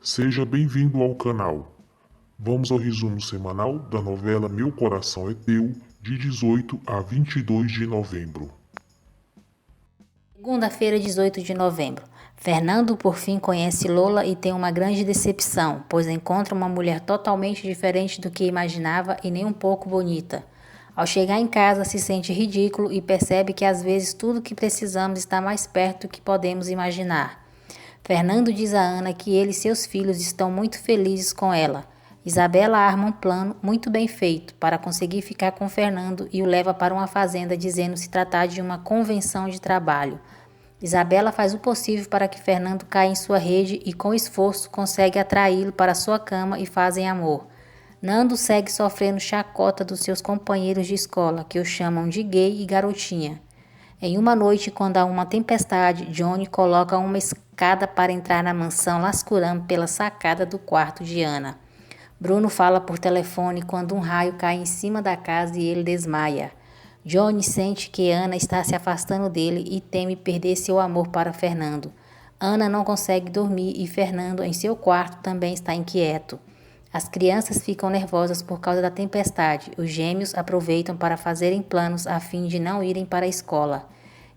Seja bem-vindo ao canal. Vamos ao resumo semanal da novela Meu Coração é Teu, de 18 a 22 de novembro. Segunda-feira, 18 de novembro. Fernando por fim conhece Lola e tem uma grande decepção, pois encontra uma mulher totalmente diferente do que imaginava e nem um pouco bonita. Ao chegar em casa, se sente ridículo e percebe que às vezes tudo que precisamos está mais perto do que podemos imaginar. Fernando diz a Ana que ele e seus filhos estão muito felizes com ela. Isabela arma um plano muito bem feito para conseguir ficar com Fernando e o leva para uma fazenda dizendo se tratar de uma convenção de trabalho. Isabela faz o possível para que Fernando caia em sua rede e com esforço consegue atraí-lo para sua cama e fazem amor. Nando segue sofrendo chacota dos seus companheiros de escola, que o chamam de gay e garotinha. Em uma noite, quando há uma tempestade, Johnny coloca uma escada para entrar na mansão Lascuram pela sacada do quarto de Ana. Bruno fala por telefone quando um raio cai em cima da casa e ele desmaia. Johnny sente que Ana está se afastando dele e teme perder seu amor para Fernando. Ana não consegue dormir e Fernando, em seu quarto, também está inquieto. As crianças ficam nervosas por causa da tempestade. Os gêmeos aproveitam para fazerem planos a fim de não irem para a escola.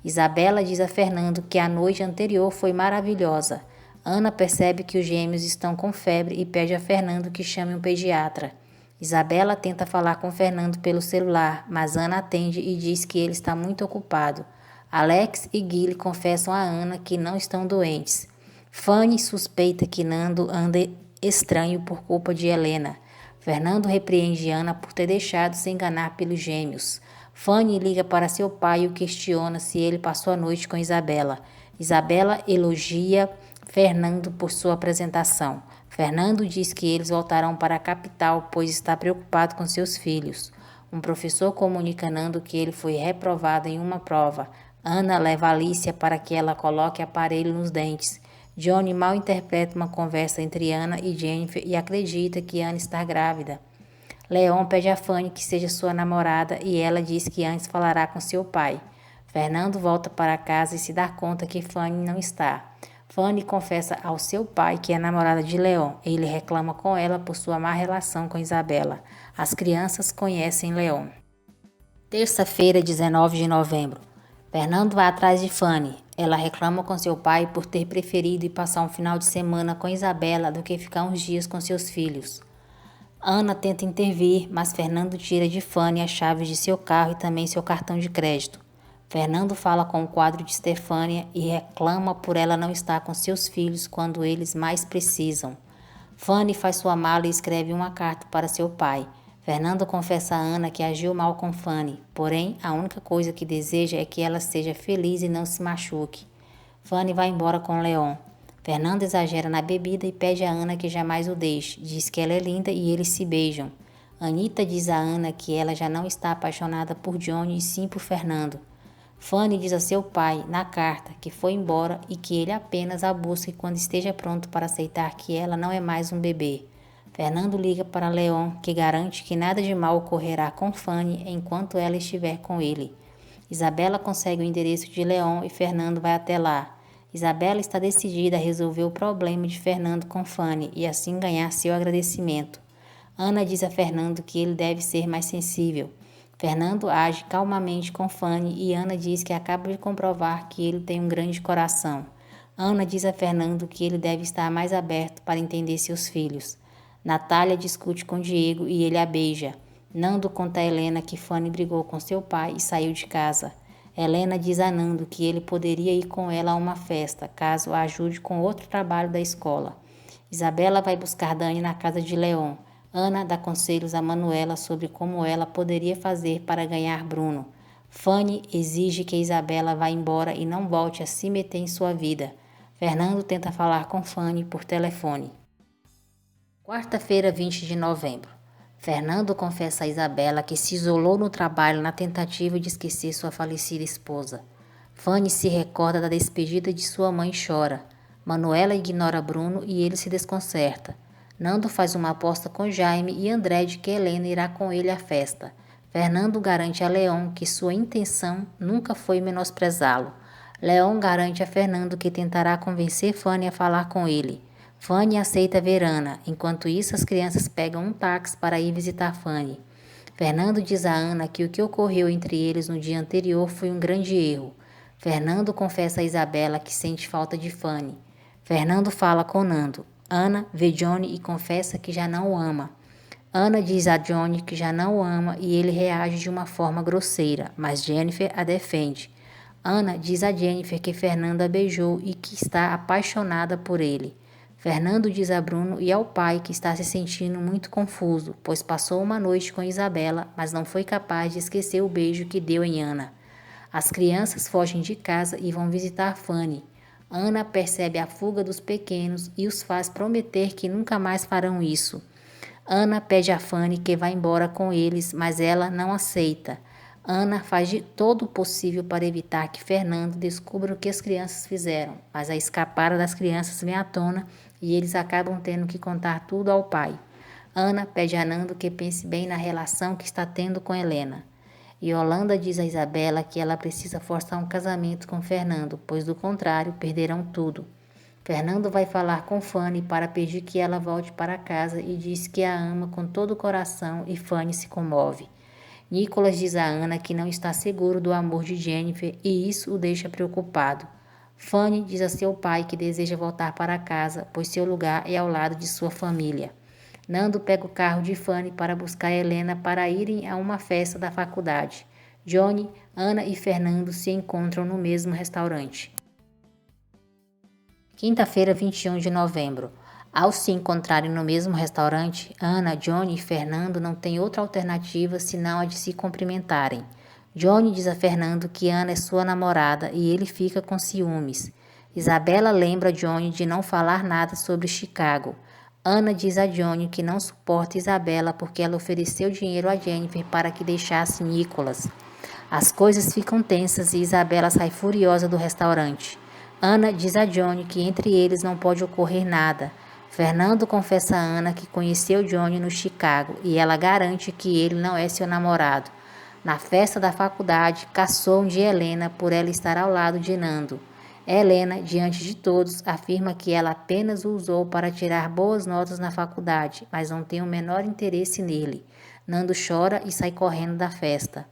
Isabela diz a Fernando que a noite anterior foi maravilhosa. Ana percebe que os gêmeos estão com febre e pede a Fernando que chame um pediatra. Isabela tenta falar com Fernando pelo celular, mas Ana atende e diz que ele está muito ocupado. Alex e Guile confessam a Ana que não estão doentes. Fanny suspeita que Nando anda estranho por culpa de Helena. Fernando repreende Ana por ter deixado se enganar pelos gêmeos. Fanny liga para seu pai e o questiona se ele passou a noite com Isabela. Isabela elogia Fernando por sua apresentação. Fernando diz que eles voltarão para a capital, pois está preocupado com seus filhos. Um professor comunica a Nando que ele foi reprovado em uma prova. Ana leva Alicia para que ela coloque aparelho nos dentes. Johnny mal interpreta uma conversa entre Ana e Jennifer e acredita que Ana está grávida. Leon pede a Fanny que seja sua namorada e ela diz que antes falará com seu pai. Fernando volta para casa e se dá conta que Fanny não está. Fanny confessa ao seu pai que é namorada de Leon. Ele reclama com ela por sua má relação com Isabela. As crianças conhecem Leon. Terça-feira, 19 de novembro. Fernando vai atrás de Fanny. Ela reclama com seu pai por ter preferido ir passar um final de semana com Isabela do que ficar uns dias com seus filhos. Ana tenta intervir, mas Fernando tira de Fanny as chaves de seu carro e também seu cartão de crédito. Fernando fala com o quadro de Stefânia e reclama por ela não estar com seus filhos quando eles mais precisam. Fanny faz sua mala e escreve uma carta para seu pai. Fernando confessa a Ana que agiu mal com Fanny, porém a única coisa que deseja é que ela seja feliz e não se machuque. Fanny vai embora com Leon. Fernando exagera na bebida e pede a Ana que jamais o deixe. Diz que ela é linda e eles se beijam. Anita diz a Ana que ela já não está apaixonada por Johnny e sim por Fernando. Fanny diz a seu pai, na carta, que foi embora e que ele apenas a busque quando esteja pronto para aceitar que ela não é mais um bebê. Fernando liga para Leon, que garante que nada de mal ocorrerá com Fanny enquanto ela estiver com ele. Isabela consegue o endereço de Leon e Fernando vai até lá. Isabela está decidida a resolver o problema de Fernando com Fanny e assim ganhar seu agradecimento. Ana diz a Fernando que ele deve ser mais sensível. Fernando age calmamente com Fanny e Ana diz que acaba de comprovar que ele tem um grande coração. Ana diz a Fernando que ele deve estar mais aberto para entender seus filhos. Natália discute com Diego e ele a beija. Nando conta a Helena que Fanny brigou com seu pai e saiu de casa. Helena diz a Nando que ele poderia ir com ela a uma festa, caso a ajude com outro trabalho da escola. Isabela vai buscar Dani na casa de Leon. Ana dá conselhos a Manuela sobre como ela poderia fazer para ganhar Bruno. Fanny exige que Isabela vá embora e não volte a se meter em sua vida. Fernando tenta falar com Fanny por telefone. Quarta-feira, 20 de novembro. Fernando confessa a Isabela que se isolou no trabalho na tentativa de esquecer sua falecida esposa. Fanny se recorda da despedida de sua mãe e chora. Manuela ignora Bruno e ele se desconcerta. Nando faz uma aposta com Jaime e André de que Helena irá com ele à festa. Fernando garante a Leon que sua intenção nunca foi menosprezá-lo. Leon garante a Fernando que tentará convencer Fanny a falar com ele. Fanny aceita ver Ana. Enquanto isso, as crianças pegam um táxi para ir visitar Fanny. Fernando diz a Ana que o que ocorreu entre eles no dia anterior foi um grande erro. Fernando confessa a Isabela que sente falta de Fanny. Fernando fala com Nando. Ana vê Johnny e confessa que já não o ama. Ana diz a Johnny que já não o ama e ele reage de uma forma grosseira, mas Jennifer a defende. Ana diz a Jennifer que Fernando a beijou e que está apaixonada por ele. Fernando diz a Bruno e ao pai que está se sentindo muito confuso, pois passou uma noite com Isabela, mas não foi capaz de esquecer o beijo que deu em Ana. As crianças fogem de casa e vão visitar Fanny. Ana percebe a fuga dos pequenos e os faz prometer que nunca mais farão isso. Ana pede a Fanny que vá embora com eles, mas ela não aceita. Ana faz de todo o possível para evitar que Fernando descubra o que as crianças fizeram, mas a escapada das crianças vem à tona e eles acabam tendo que contar tudo ao pai. Ana pede a Nando que pense bem na relação que está tendo com Helena. Yolanda diz a Isabela que ela precisa forçar um casamento com Fernando, pois do contrário perderão tudo. Fernando vai falar com Fanny para pedir que ela volte para casa e diz que a ama com todo o coração e Fanny se comove. Nicholas diz a Ana que não está seguro do amor de Jennifer e isso o deixa preocupado. Fanny diz a seu pai que deseja voltar para casa, pois seu lugar é ao lado de sua família. Nando pega o carro de Fanny para buscar Helena para irem a uma festa da faculdade. Johnny, Ana e Fernando se encontram no mesmo restaurante. Quinta-feira, 21 de novembro. Ao se encontrarem no mesmo restaurante, Ana, Johnny e Fernando não têm outra alternativa senão a de se cumprimentarem. Johnny diz a Fernando que Ana é sua namorada e ele fica com ciúmes. Isabela lembra Johnny de não falar nada sobre Chicago. Ana diz a Johnny que não suporta Isabela porque ela ofereceu dinheiro a Jennifer para que deixasse Nicholas. As coisas ficam tensas e Isabela sai furiosa do restaurante. Ana diz a Johnny que entre eles não pode ocorrer nada. Fernando confessa a Ana que conheceu Johnny no Chicago e ela garante que ele não é seu namorado. Na festa da faculdade, caçou de Helena por ela estar ao lado de Nando. Helena, diante de todos, afirma que ela apenas o usou para tirar boas notas na faculdade, mas não tem o menor interesse nele. Nando chora e sai correndo da festa.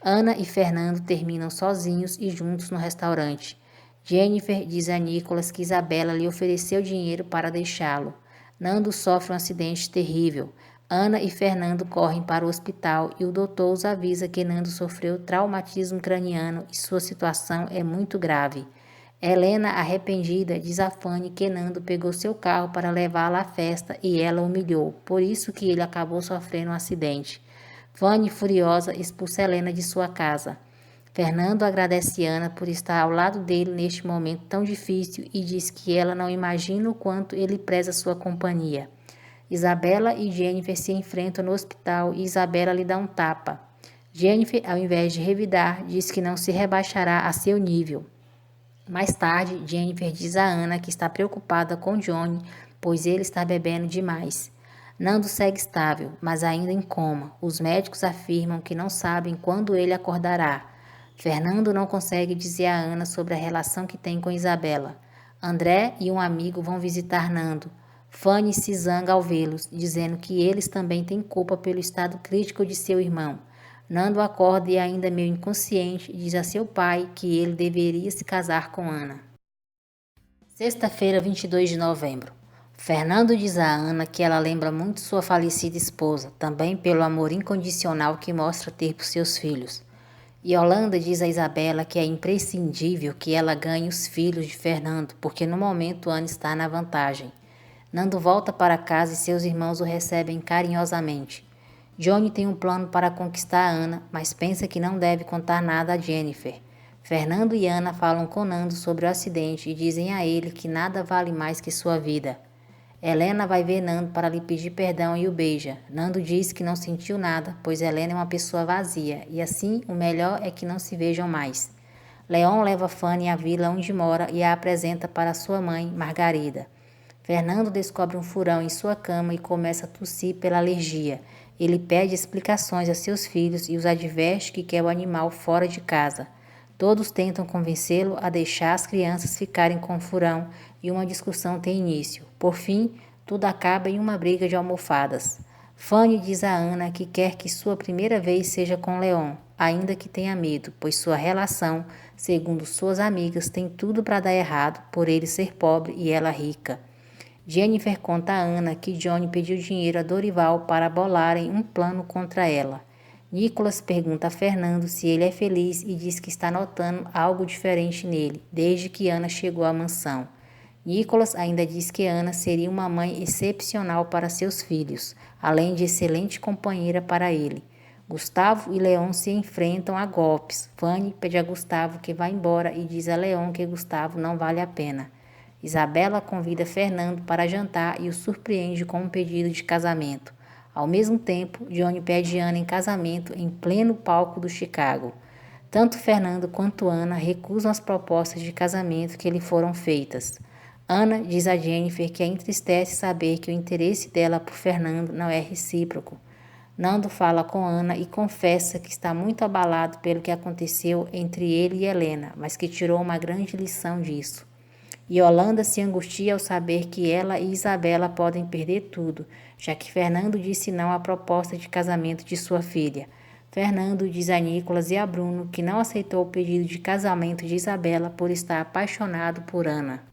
Ana e Fernando terminam sozinhos e juntos no restaurante. Jennifer diz a Nicholas que Isabela lhe ofereceu dinheiro para deixá-lo. Nando sofre um acidente terrível. Ana e Fernando correm para o hospital e o doutor os avisa que Nando sofreu traumatismo craniano e sua situação é muito grave. Helena, arrependida, diz a Fanny que Nando pegou seu carro para levá-la à festa e ela o humilhou, por isso que ele acabou sofrendo um acidente. Fanny, furiosa, expulsa Helena de sua casa. Fernando agradece Ana por estar ao lado dele neste momento tão difícil e diz que ela não imagina o quanto ele preza sua companhia. Isabela e Jennifer se enfrentam no hospital e Isabela lhe dá um tapa. Jennifer, ao invés de revidar, diz que não se rebaixará a seu nível. Mais tarde, Jennifer diz a Ana que está preocupada com Johnny, pois ele está bebendo demais. Nando segue estável, mas ainda em coma. Os médicos afirmam que não sabem quando ele acordará. Fernando não consegue dizer a Ana sobre a relação que tem com Isabela. André e um amigo vão visitar Nando. Fanny se zanga ao vê-los, dizendo que eles também têm culpa pelo estado crítico de seu irmão. Nando acorda e, ainda meio inconsciente, diz a seu pai que ele deveria se casar com Ana. Sexta-feira, 22 de novembro. Fernando diz a Ana que ela lembra muito sua falecida esposa, também pelo amor incondicional que mostra ter por seus filhos. Yolanda diz a Isabela que é imprescindível que ela ganhe os filhos de Fernando, porque no momento Ana está na vantagem. Nando volta para casa e seus irmãos o recebem carinhosamente. Johnny tem um plano para conquistar Ana, mas pensa que não deve contar nada a Jennifer. Fernando e Ana falam com Nando sobre o acidente e dizem a ele que nada vale mais que sua vida. Helena vai ver Nando para lhe pedir perdão e o beija. Nando diz que não sentiu nada, pois Helena é uma pessoa vazia, e assim o melhor é que não se vejam mais. Leon leva Fanny à vila onde mora e a apresenta para sua mãe, Margarida. Fernando descobre um furão em sua cama e começa a tossir pela alergia. Ele pede explicações a seus filhos e os adverte que quer o animal fora de casa. Todos tentam convencê-lo a deixar as crianças ficarem com o furão, e uma discussão tem início. Por fim, tudo acaba em uma briga de almofadas. Fanny diz a Ana que quer que sua primeira vez seja com Leon, ainda que tenha medo, pois sua relação, segundo suas amigas, tem tudo para dar errado por ele ser pobre e ela rica. Jennifer conta a Ana que Johnny pediu dinheiro a Dorival para bolarem um plano contra ela. Nicholas pergunta a Fernando se ele é feliz e diz que está notando algo diferente nele, desde que Ana chegou à mansão. Nicholas ainda diz que Ana seria uma mãe excepcional para seus filhos, além de excelente companheira para ele. Gustavo e Leon se enfrentam a golpes. Fanny pede a Gustavo que vá embora e diz a Leon que Gustavo não vale a pena. Isabela convida Fernando para jantar e o surpreende com um pedido de casamento. Ao mesmo tempo, Johnny pede Ana em casamento em pleno palco do Chicago. Tanto Fernando quanto Ana recusam as propostas de casamento que lhe foram feitas. Ana diz a Jennifer que a entristece saber que o interesse dela por Fernando não é recíproco. Nando fala com Ana e confessa que está muito abalado pelo que aconteceu entre ele e Helena, mas que tirou uma grande lição disso. Yolanda se angustia ao saber que ela e Isabela podem perder tudo, já que Fernando disse não à proposta de casamento de sua filha. Fernando diz a Nicholas e a Bruno que não aceitou o pedido de casamento de Isabela por estar apaixonado por Ana.